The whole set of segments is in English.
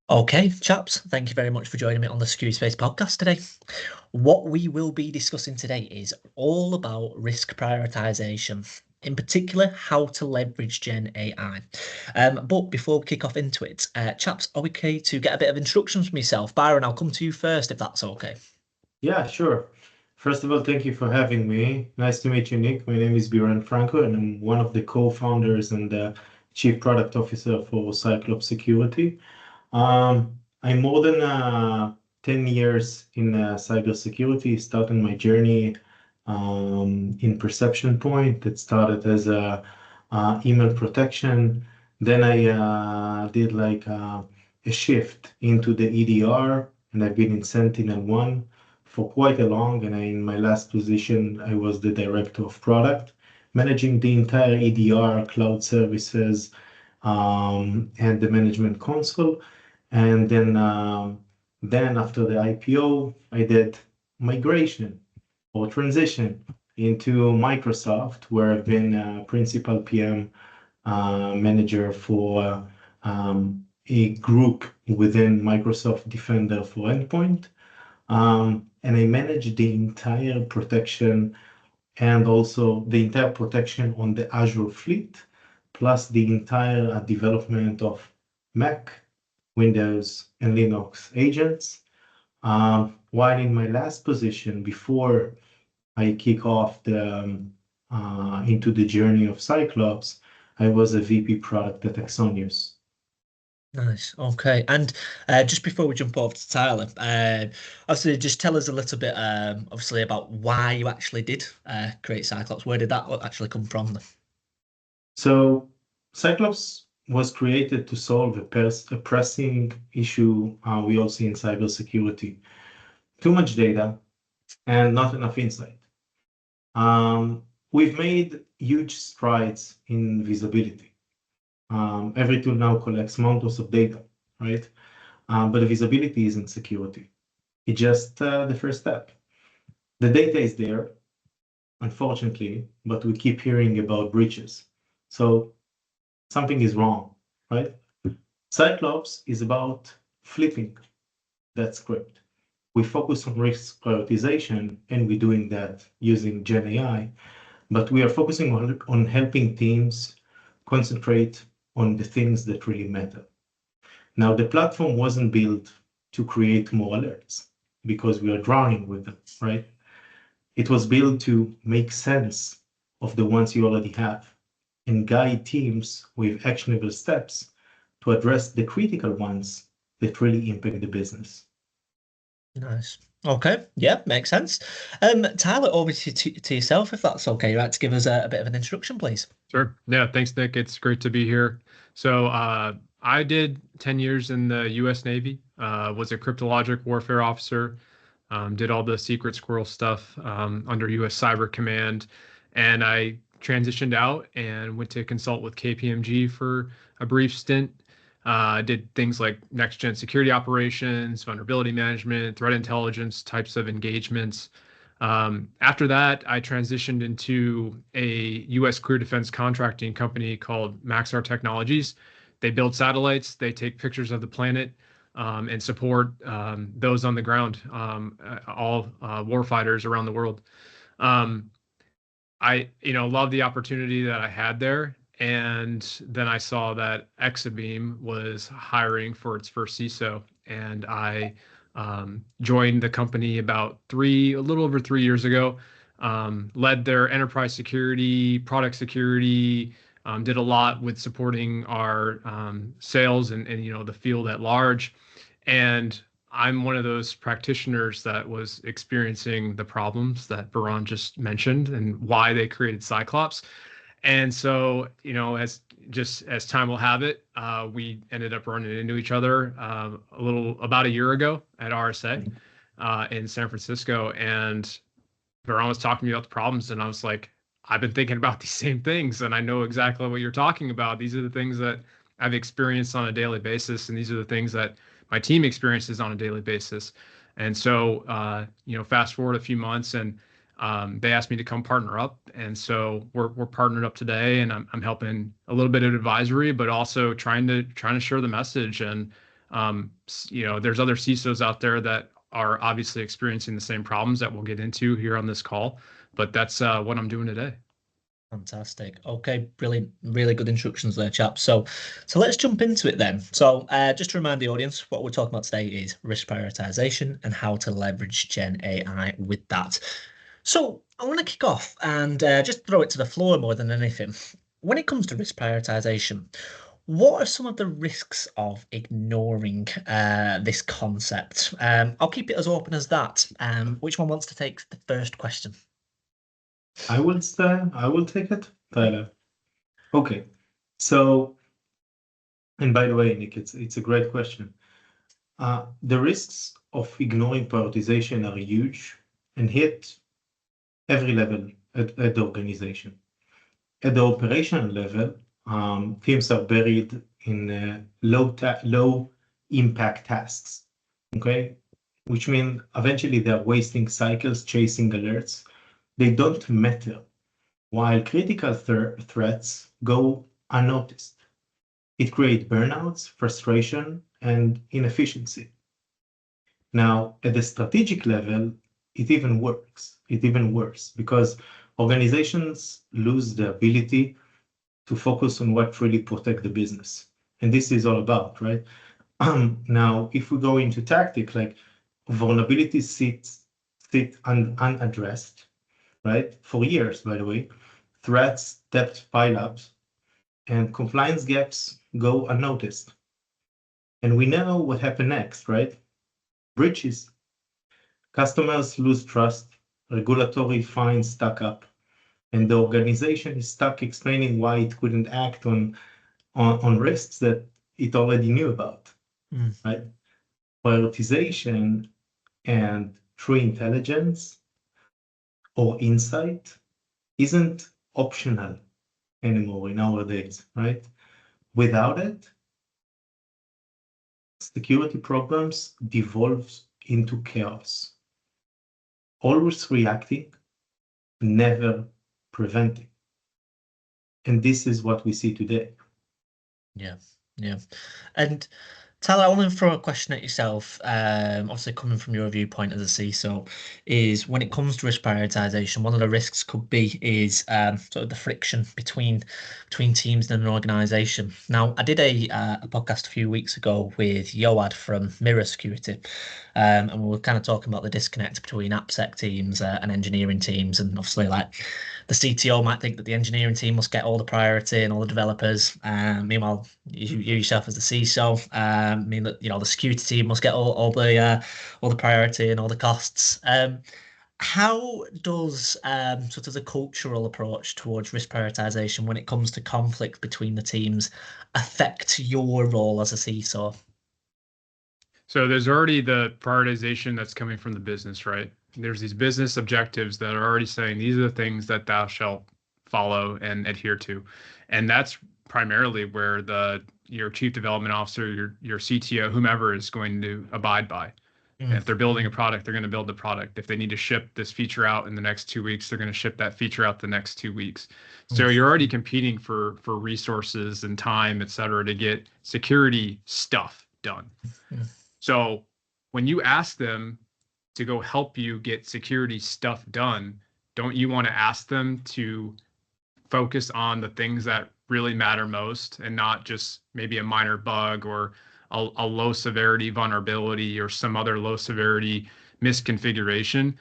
Okay, chaps, thank you very much for joining me on the Security Space podcast today. What we will be discussing today is all about risk prioritization, in particular, how to leverage Gen AI. But before we kick off into it, chaps, are we okay to get a bit of instructions from yourself? Byron, I'll come to you first if that's okay. Yeah, sure. First of all, thank you for having me. Nice to meet you, Nick. My name is Biran Franco, and I'm one of the co-founders and the Chief Product Officer for Cyclops Security. I'm more than 10 years in cybersecurity, starting my journey in Perception Point. It started as a email protection. Then I did like a shift into the EDR, and I've been in Sentinel-1 for quite a long. And in my last position, I was the director of product, managing the entire EDR, cloud services, and the management console. And then after the IPO, I did migration or transition into Microsoft, where I've been a principal PM manager for a group within Microsoft Defender for Endpoint. And I manage the entire protection and also the entire protection on the Azure fleet, plus the entire development of Mac, Windows, and Linux agents. While in my last position, before I kick off into the journey of Cyclops, I was a VP product at Axonius. Nice. Okay. And just before we jump over to Tyler, obviously, just tell us a little bit, obviously, about why you actually did create Cyclops. Where did that actually come from? So Cyclops was created to solve a pressing issue we all see in cybersecurity. Too much data and not enough insight. We've made huge strides in visibility. Every tool now collects mountains of data, right? But the visibility isn't security. It's just the first step. The data is there, unfortunately, but we keep hearing about breaches. So something is wrong, right? Cyclops is about flipping that script. We focus on risk prioritization, and we're doing that using GenAI, but we are focusing on helping teams concentrate on the things that really matter. Now, the platform wasn't built to create more alerts because we are drowning with them, right? It was built to make sense of the ones you already have and guide teams with actionable steps to address the critical ones that really impact the business. Nice. Okay. Yeah, makes sense. Tyler, over to yourself, if that's okay. You'd like to give us a bit of an introduction, please. Sure. Yeah, thanks, Nick. It's great to be here. So I did 10 years in the U.S. Navy, was a cryptologic warfare officer, did all the secret squirrel stuff under U.S. Cyber Command, and I transitioned out and went to consult with KPMG for a brief stint. Did things like next-gen security operations, vulnerability management, threat intelligence types of engagements. After that, I transitioned into a U.S. career defense contracting company called Maxar Technologies. They build satellites, they take pictures of the planet, and support those on the ground, all warfighters around the world. I love the opportunity that I had there. And then I saw that Exabeam was hiring for its first CISO, and I joined the company about a little over 3 years ago. Led their enterprise security, product security, did a lot with supporting our sales and the field at large. And I'm one of those practitioners that was experiencing the problems that Biran just mentioned and why they created Cyclops. And so, as time will have it, we ended up running into each other about a year ago at RSA in San Francisco. And Biran was talking to me about the problems, and I was like, I've been thinking about these same things, and I know exactly what you're talking about. These are the things that I've experienced on a daily basis, and these are the things that my team experiences on a daily basis. And so, fast forward a few months, and they asked me to come partner up, and so we're partnered up today, and I'm helping a little bit of advisory, but also trying to share the message. And there's other CISOs out there that are obviously experiencing the same problems that we'll get into here on this call, but that's what I'm doing today. Fantastic. Okay, brilliant. Really good instructions there, chaps. So let's jump into it then. So just to remind the audience, what we're talking about today is risk prioritization and how to leverage Gen AI with that. So I want to kick off and just throw it to the floor more than anything. When it comes to risk prioritization, what are some of the risks of ignoring this concept? I'll keep it as open as that. Which one wants to take the first question? I will take it, Tyler. Okay. So, and by the way, Nick, it's a great question. The risks of ignoring prioritization are huge and hit every level at the organization. At the operational level, teams are buried in low impact tasks, okay? Which means eventually they're wasting cycles chasing alerts. They don't matter, while critical threats go unnoticed. It creates burnouts, frustration, and inefficiency. Now, at the strategic level, it even worse because organizations lose the ability to focus on what really protect the business. And this is all about, right? Now, if we go into tactic, like vulnerabilities sit unaddressed, right? For years, by the way, threats, debt pile-ups, and compliance gaps go unnoticed. And we know what happened next, right? Breaches. Customers lose trust, regulatory fines stack up, and the organization is stuck explaining why it couldn't act on risks that it already knew about, right? Prioritization and true intelligence or insight isn't optional anymore nowadays, right? Without it, security programs devolve into chaos. Always reacting, never preventing. And this is what we see today. Yeah. And Tyler, I want to throw a question at yourself. Obviously, coming from your viewpoint as a CISO, is when it comes to risk prioritization, one of the risks could be is sort of the friction between teams in an organization. Now, I did a podcast a few weeks ago with Yoad from Mirror Security, and we were kind of talking about the disconnect between AppSec teams and engineering teams, and obviously, like, the CTO might think that the engineering team must get all the priority and all the developers. Meanwhile, you yourself as the CISO, mean that the security team must get all the priority and all the costs. How does sort of the cultural approach towards risk prioritization when it comes to conflict between the teams affect your role as a CISO? So there's already the prioritization that's coming from the business, right? There's these business objectives that are already saying these are the things that thou shalt follow and adhere to. And that's primarily where your chief development officer, your CTO, whomever is going to abide by. And if they're building a product, they're going to build the product. If they need to ship this feature out in the next 2 weeks, they're going to ship that feature out the next 2 weeks. So you're already competing for resources and time, et cetera, to get security stuff done. So when you ask them to go help you get security stuff done, don't you want to ask them to focus on the things that really matter most and not just maybe a minor bug or a low severity vulnerability or some other low severity misconfiguration?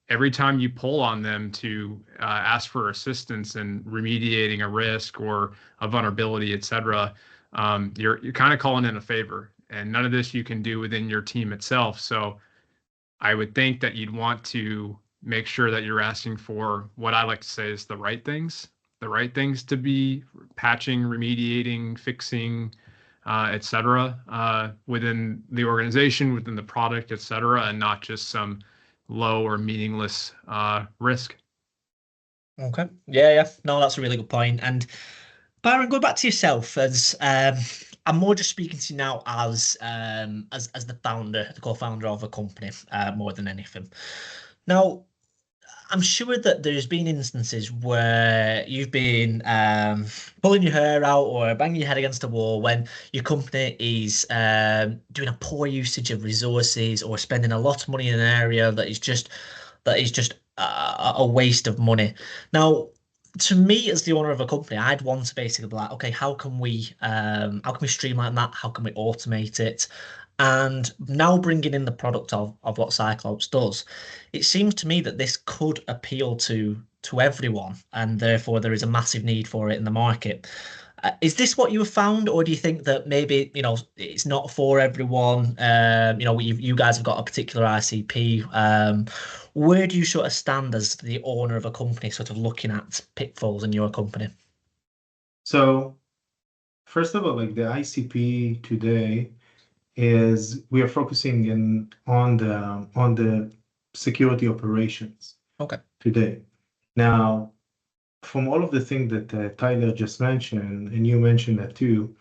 Every time you pull on them to ask for assistance in remediating a risk or a vulnerability, et cetera, you're kind of calling in a favor. And none of this you can do within your team itself. So I would think that you'd want to make sure that you're asking for what I like to say is the right things to be patching, remediating, fixing, et cetera, within the organization, within the product, et cetera, and not just some low or meaningless risk. Okay. Yeah. No, that's a really good point. And Byron, go back to yourself as I'm more just speaking to you now as the founder, the co-founder of a company, more than anything. Now, I'm sure that there's been instances where you've been pulling your hair out or banging your head against a wall when your company is doing a poor usage of resources or spending a lot of money in an area that is just a waste of money. Now, to me, as the owner of a company, I'd want to basically be like, okay, how can we streamline that? How can we automate it? And now bringing in the product of what Cyclops does, it seems to me that this could appeal to everyone, and therefore there is a massive need for it in the market. Is this what you have found, or do you think that maybe it's not for everyone? You guys have got a particular ICP. Where do you sort of stand as the owner of a company, sort of looking at pitfalls in your company? So first of all, like the ICP today is we are focusing on the security operations Okay. today. Now, from all of the things that Tyler just mentioned, and you mentioned that too,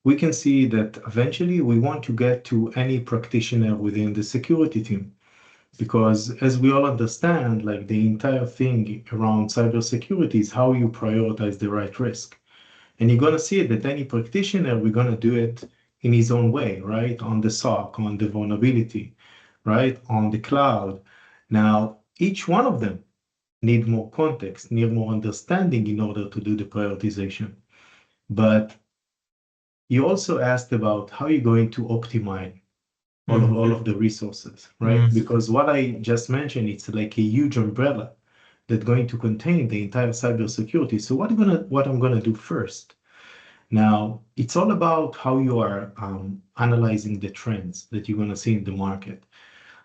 we can see that eventually we want to get to any practitioner within the security team. Because as we all understand, like the entire thing around cybersecurity is how you prioritize the right risk. And you're going to see that any practitioner, we're going to do it in his own way, right? On the SOC, on the vulnerability, right? On the cloud. Now, each one of them need more context, need more understanding in order to do the prioritization. But you also asked about how you're going to optimize all of the resources, right? Because what I just mentioned, it's like a huge umbrella that's going to contain the entire cybersecurity. So what I'm gonna do first? Now, it's all about how you are analyzing the trends that you're gonna see in the market.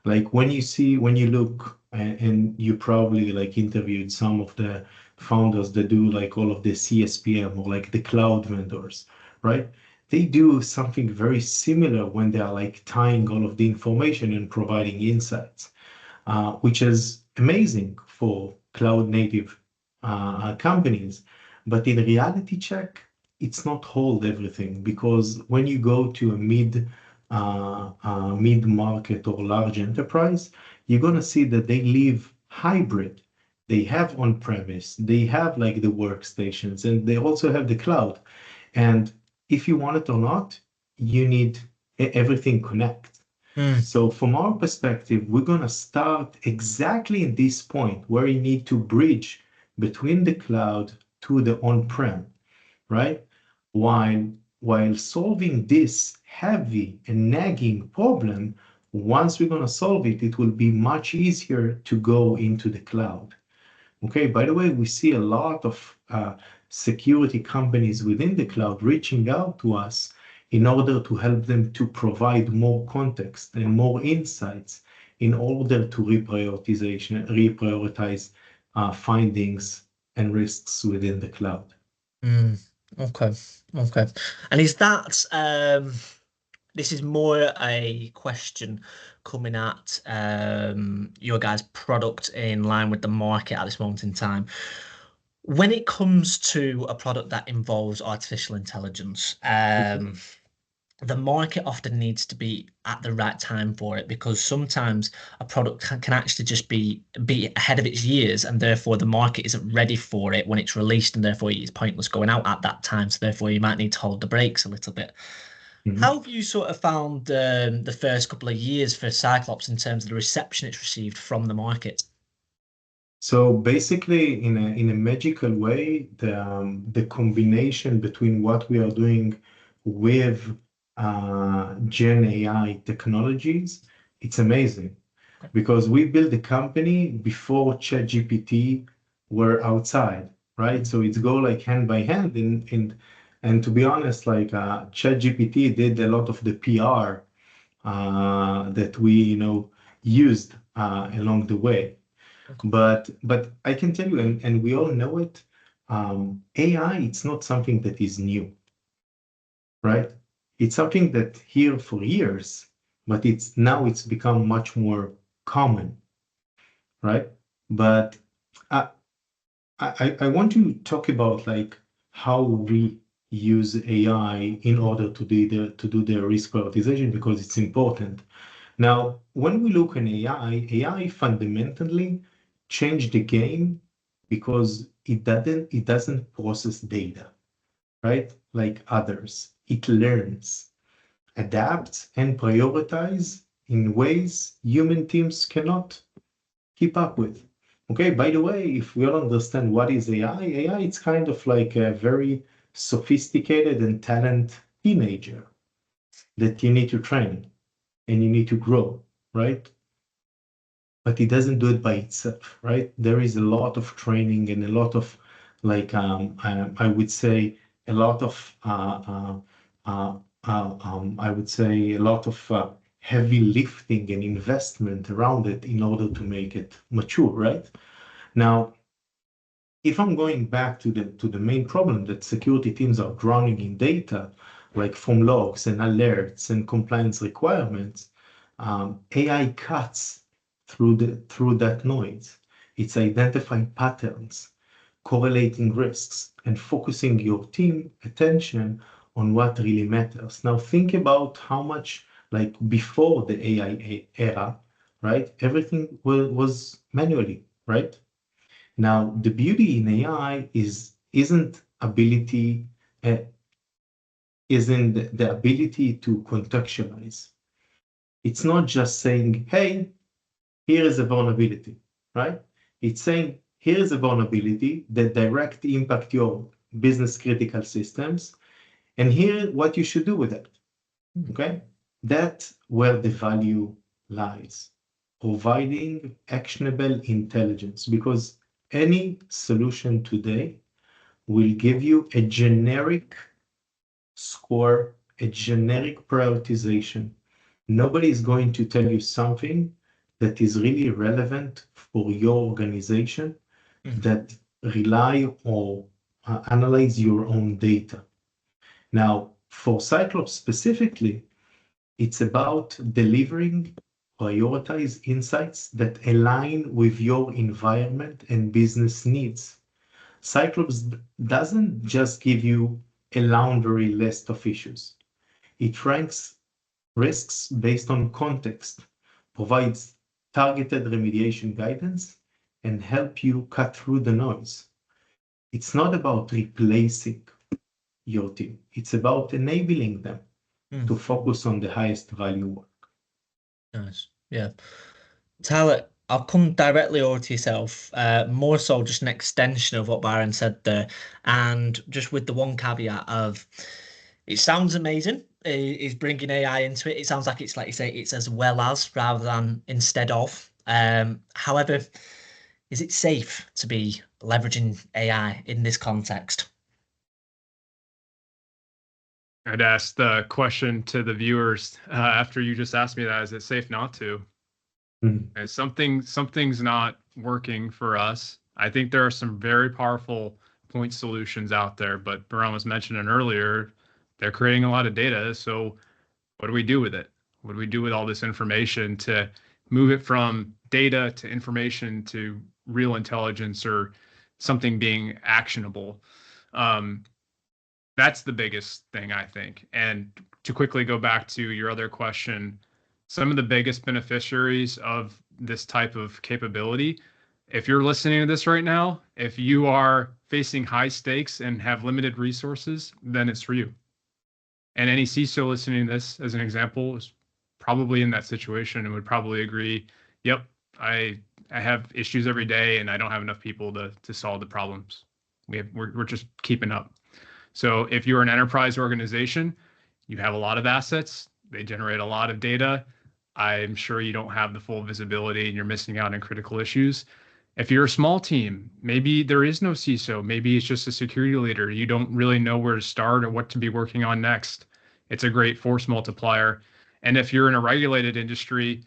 Like when you look, and you probably like interviewed some of the founders that do like all of the CSPM or like the cloud vendors, right? They do something very similar when they are like tying all of the information and providing insights, which is amazing for cloud native companies. But in reality check, it's not hold everything, because when you go to a mid market or large enterprise, you're going to see that they live hybrid. They have on-premise, they have like the workstations, and they also have the cloud. And if you want it or not, you need everything connect. So from our perspective, we're going to start exactly in this point where you need to bridge between the cloud to the on-prem, right? While solving this heavy and nagging problem, once we're going to solve it, it will be much easier to go into the cloud. Okay, by the way, we see a lot of security companies within the cloud reaching out to us in order to help them to provide more context and more insights in order to reprioritize findings and risks within the cloud. Okay. And is that this is more a question coming at your guys' product in line with the market at this moment in time. When it comes to a product that involves artificial intelligence, the market often needs to be at the right time for it, because sometimes a product can actually just be ahead of its years, and therefore the market isn't ready for it when it's released, and therefore it's pointless going out at that time. So therefore you might need to hold the brakes a little bit. How have you sort of found the first couple of years for Cyclops in terms of the reception it's received from the market? So basically, in a magical way, the combination between what we are doing with Gen AI technologies, it's amazing, because we built the company before ChatGPT were outside, right? So it's go like hand by hand, and to be honest, like ChatGPT did a lot of the PR that we used along the way. But I can tell you, and we all know it, AI, it's not something that is new, right? It's something that here for years, but it's become much more common, right? But I want to talk about like how we use AI in order to do the risk prioritization because it's important. Now, when we look at AI fundamentally changed the game because it doesn't process data, right? Like others. It learns, adapts, and prioritize in ways human teams cannot keep up with. Okay, by the way, if we all understand what is AI, it's kind of like a very sophisticated and talented teenager that you need to train and you need to grow, right? But it doesn't do it by itself, right? There is a lot of training and a lot of like I would say a lot of I would say a lot of heavy lifting and investment around it in order to make it mature, right? Now, if I'm going back to the main problem that security teams are drowning in data, like from logs and alerts and compliance requirements, AI cuts through that noise. It's identifying patterns, correlating risks, and focusing your team attention on what really matters. Now think about how much like before the AI era, right? Everything was manually, right? Now, the beauty in AI uh, isn't the ability to contextualize. It's not just saying, hey, here is a vulnerability, right? It's saying, here is a vulnerability that directly impact your business critical systems, and here what you should do with it, okay? That's where the value lies, providing actionable intelligence, because any solution today will give you a generic score, a generic prioritization. Nobody is going to tell you something that is really relevant for your organization that rely or analyze your own data. Now, for Cyclops specifically, it's about delivering prioritized insights that align with your environment and business needs. Cyclops doesn't just give you a laundry list of issues. It ranks risks based on context, provides targeted remediation guidance, and help you cut through the noise. It's not about replacing your team. It's about enabling them to focus on the highest value work. Nice. Yeah. Tyler, I'll come directly over to yourself. More so just an extension of what Biran said there. And just with the one caveat of it sounds amazing. Is bringing AI into it. It sounds like it's like you say, it's as well as rather than instead of. However, is it safe to be leveraging AI in this context? I'd ask the question to the viewers after you just asked me that: is it safe not to? Something's not working for us. I think there are some very powerful point solutions out there, but Biran was mentioning earlier, they're creating a lot of data. So what do we do with it? What do we do with all this information to move it from data to information to real intelligence or something being actionable? That's the biggest thing, I think. And to quickly go back to your other question, some of the biggest beneficiaries of this type of capability, if you're listening to this right now, if you are facing high stakes and have limited resources, then it's for you. And any CISO listening to this, as an example, is probably in that situation and would probably agree, yep, I have issues every day and I don't have enough people to solve the problems. We're just keeping up. So if you're an enterprise organization, you have a lot of assets, they generate a lot of data. I'm sure you don't have the full visibility and you're missing out on critical issues. If you're a small team, maybe there is no CISO, maybe it's just a security leader. You don't really know where to start or what to be working on next. It's a great force multiplier. And if you're in a regulated industry,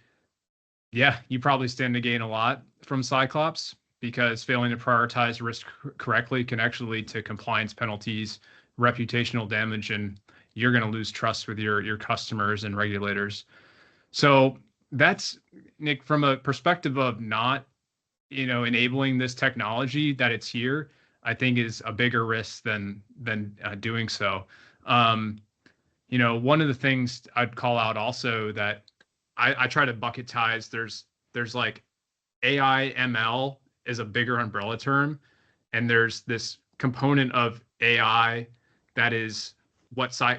yeah, you probably stand to gain a lot from Cyclops, because failing to prioritize risk correctly can actually lead to compliance penalties, reputational damage, and you're going to lose trust with your customers and regulators. So that's, Nick, from a perspective of not enabling this technology, that it's here. I think is a bigger risk than doing so. One of the things I'd call out also that I try to bucketize. There's like AI ML is a bigger umbrella term, and there's this component of AI that is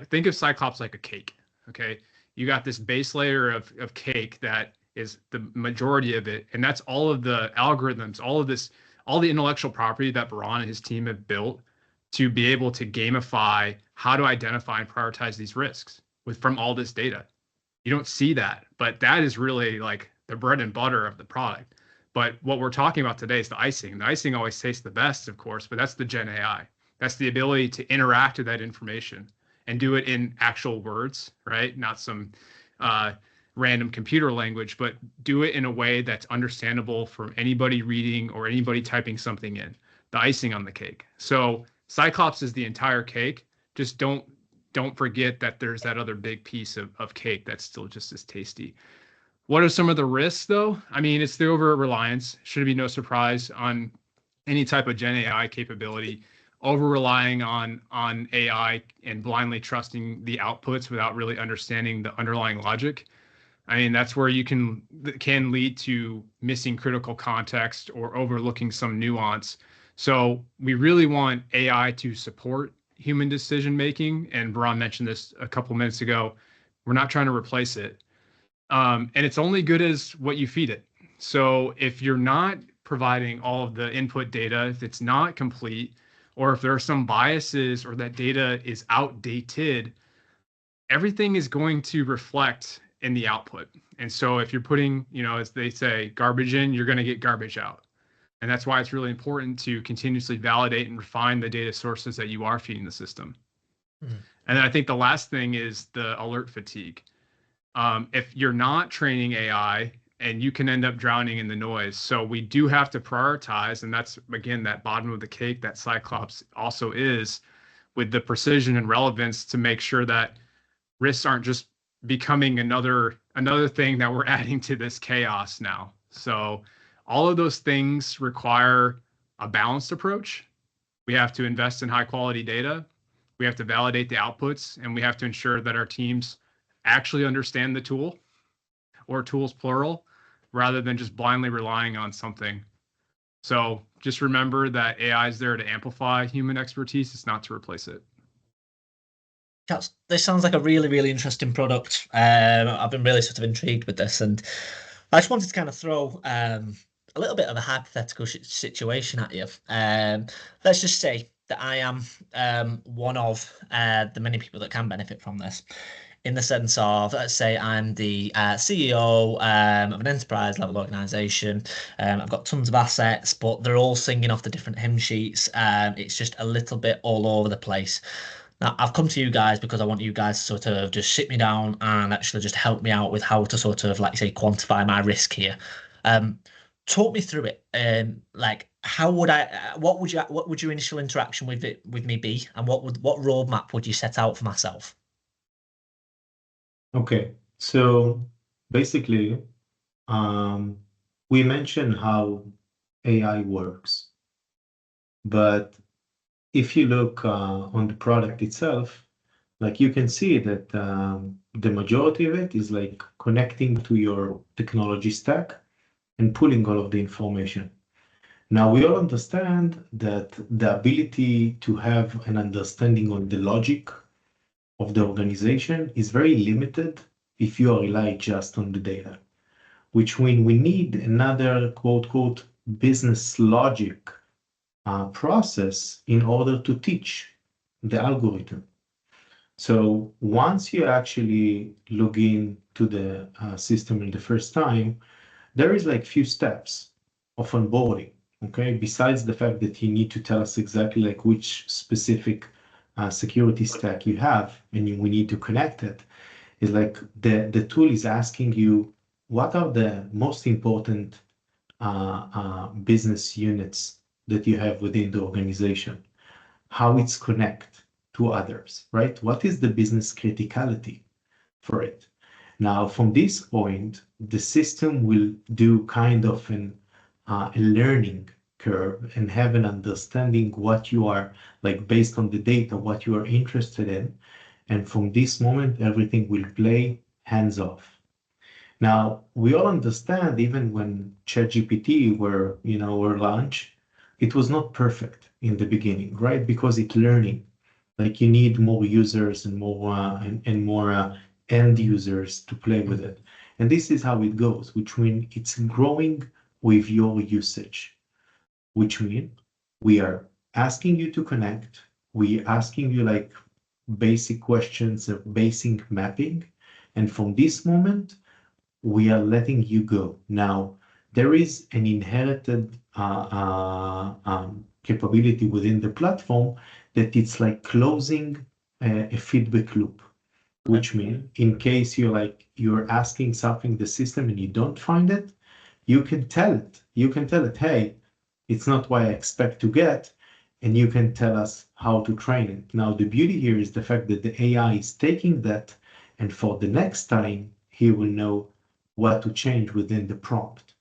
think of Cyclops like a cake. Okay, you got this base layer of cake that is the majority of it, and that's all of the algorithms, all the intellectual property that Biran and his team have built to be able to gamify how to identify and prioritize these risks from all this data. You don't see that, but that is really like the bread and butter of the product. But what we're talking about today is the icing. The icing always tastes the best, of course, but that's the GenAI. That's the ability to interact with that information and do it in actual words, right? Not some random computer language, but do it in a way that's understandable for anybody reading or anybody typing something in. The icing on the cake. So Cyclops is the entire cake. Just don't forget that there's that other big piece of cake that's still just as tasty. What are some of the risks, though? I mean, it's the over-reliance. Should be no surprise on any type of Gen AI capability. Over-relying on AI and blindly trusting the outputs without really understanding the underlying logic. I mean, that's where can lead to missing critical context or overlooking some nuance. So we really want AI to support human decision making. And Biran mentioned this a couple minutes ago. We're not trying to replace it. And it's only good as what you feed it. So if you're not providing all of the input data, if it's not complete, or if there are some biases or that data is outdated, everything is going to reflect in the output. And so if you're putting, as they say, garbage in, you're going to get garbage out. And that's why it's really important to continuously validate and refine the data sources that you are feeding the system. Mm-hmm. And then I think the last thing is the alert fatigue. If you're not training AI, and you can end up drowning in the noise. So we do have to prioritize, and that's, again, that bottom of the cake that Cyclops also is, with the precision and relevance to make sure that risks aren't just becoming another thing that we're adding to this chaos now. So all of those things require a balanced approach. We have to invest in high quality data. We have to validate the outputs, and we have to ensure that our teams actually understand the tool, or tools plural, rather than just blindly relying on something. So just remember that AI is there to amplify human expertise. It's not to replace it. This sounds like a really, really interesting product. I've been really sort of intrigued with this, and I just wanted to kind of throw a little bit of a hypothetical situation at you. Let's just say that I am one of the many people that can benefit from this. In the sense of, let's say I'm the CEO of an enterprise level organization. I've got tons of assets, but they're all singing off the different hymn sheets. It's just a little bit all over the place. Now, I've come to you guys because I want you guys to sort of just sit me down and actually just help me out with how to sort of, like you say, quantify my risk here. Talk me through it. Like, how would what would your initial interaction with me be, and what roadmap would you set out for myself? Okay, so basically, we mentioned how AI works, but if you look on the product itself, like you can see that the majority of it is like connecting to your technology stack and pulling all of the information. Now, we all understand that the ability to have an understanding on the logic of the organization is very limited if you rely just on the data, which means we need another quote business logic process in order to teach the algorithm. So once you actually log in to the system in the first time, there is like few steps of onboarding. Okay, besides the fact that you need to tell us exactly like which specific security stack you have, and we need to connect it, is like the tool is asking you what are the most important business units that you have within the organization, how it's connect to others, right? What is the business criticality for it? Now, from this point, the system will do kind of a learning curve and have an understanding what you are, like based on the data, what you are interested in. And from this moment, everything will play hands off. Now, we all understand even when ChatGPT were launched, it was not perfect in the beginning, right? Because it's learning. Like you need more users and more end users to play with it. And this is how it goes, which means it's growing with your usage, which means we are asking you to connect. We asking you like basic questions of basic mapping. And from this moment, we are letting you go. Now, there is an inherited capability within the platform that it's like closing a feedback loop, which means in case you're asking something the system and you don't find it, you can tell it. You can tell it, hey, it's not what I expect to get, and you can tell us how to train it. Now, the beauty here is the fact that the AI is taking that, and for the next time, he will know what to change within the prompt.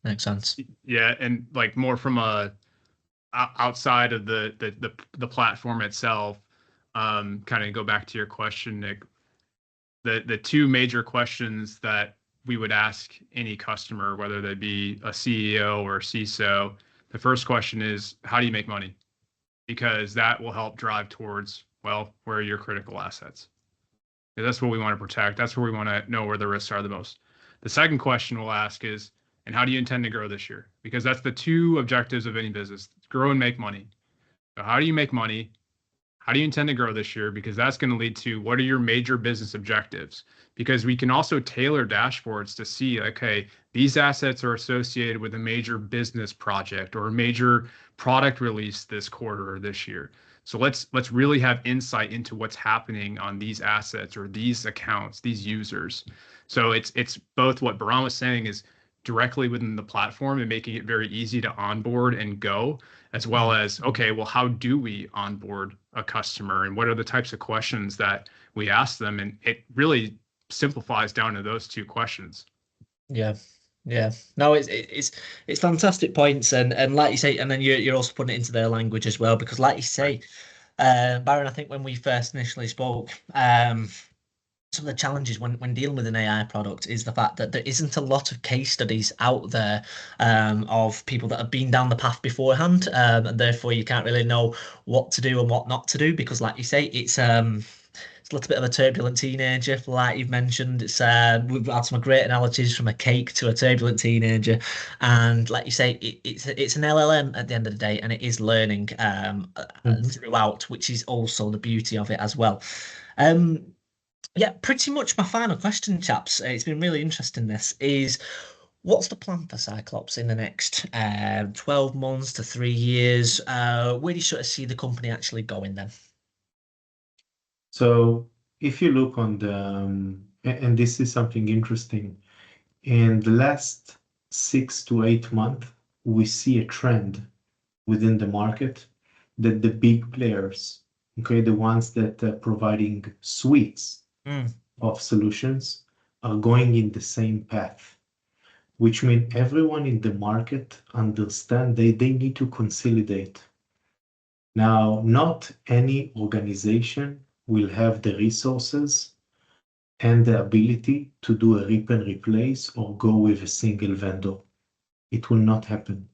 Makes sense. Yeah, and like more from a outside of the platform itself, kind of go back to your question, Nick. The two major questions that we would ask any customer, whether they be a CEO or a CISO, the first question is, how do you make money? Because that will help drive towards, well, where are your critical assets? Because that's what we want to protect. That's where we want to know where the risks are the most. The second question we'll ask is, and how do you intend to grow this year? Because that's the two objectives of any business: grow and make money. So how do you make money? How do you intend to grow this year? Because that's going to lead to what are your major business objectives? Because we can also tailor dashboards to see, okay, these assets are associated with a major business project or a major product release this quarter or this year. So let's really have insight into what's happening on these assets or these accounts, these users. So it's both what Biran was saying is directly within the platform and making it very easy to onboard and go, as well as, okay, well, how do we onboard a customer and what are the types of questions that we ask them? And it really simplifies down to those two questions. Yeah. No, it's fantastic points, and like you say, and then you're also putting it into their language as well, because like you say, Byron, I think when we first initially spoke, some of the challenges when dealing with an AI product is the fact that there isn't a lot of case studies out there of people that have been down the path beforehand, and therefore you can't really know what to do and what not to do, because like you say, it's a little bit of a turbulent teenager, like you've mentioned. It's we've had some great analogies from a cake to a turbulent teenager, and like you say, it's an LLM at the end of the day, and it is learning throughout, which is also the beauty of it as well. Yeah, pretty much my final question, chaps. It's been really interesting. This is, what's the plan for Cyclops in the next 12 months to 3 years? Where do you sort of see the company actually going then? So if you look on the, and this is something interesting, in the last 6 to 8 months, we see a trend within the market that the big players, okay, the ones that are providing suites of solutions, are going in the same path, which means everyone in the market understand they need to consolidate. Now, not any organization will have the resources and the ability to do a rip and replace or go with a single vendor. It will not happen.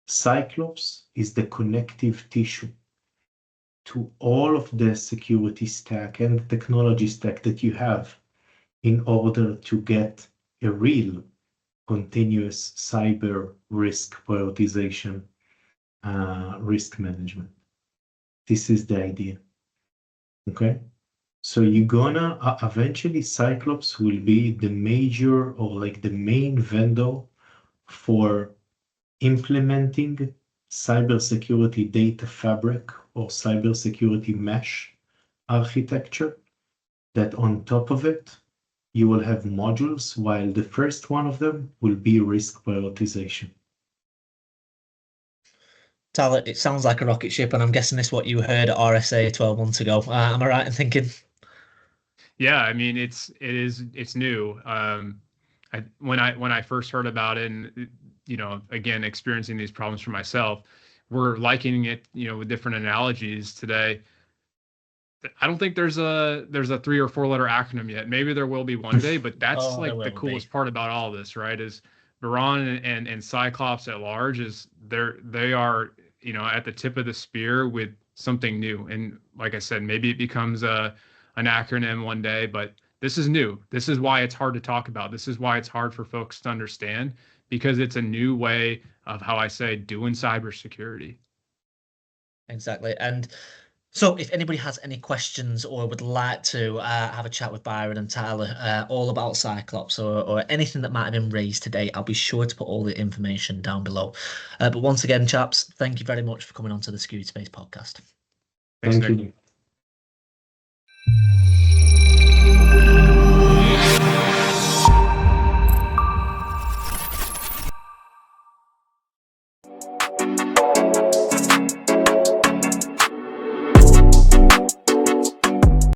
Cyclops is the connective tissue to all of the security stack and the technology stack that you have in order to get a real continuous cyber risk prioritization, risk management. This is the idea. Okay? So you're gonna eventually Cyclops will be the major or like the main vendor for implementing cybersecurity data fabric or cybersecurity mesh architecture, that on top of it, you will have modules, while the first one of them will be risk prioritization. Tal, it sounds like a rocket ship, and I'm guessing this is what you heard at RSA 12 months ago. Am I right in thinking? Yeah, I mean it's new. When I first heard about it, and again, experiencing these problems for myself. We're likening it, with different analogies today. I don't think there's a 3 or 4 letter acronym yet. Maybe there will be one day, but that's like the coolest part about all this, right? Is Biran and Cyclops at large is they are, at the tip of the spear with something new. And like I said, maybe it becomes an acronym one day, but this is new. This is why it's hard to talk about. This is why it's hard for folks to understand, because it's a new way of, how I say, doing cybersecurity. Exactly. And so if anybody has any questions or would like to have a chat with Byron and Tyler all about Cyclops or anything that might have been raised today, I'll be sure to put all the information down below. But once again, chaps, thank you very much for coming on to the Security Space podcast. Thanks, Thank Nick. you.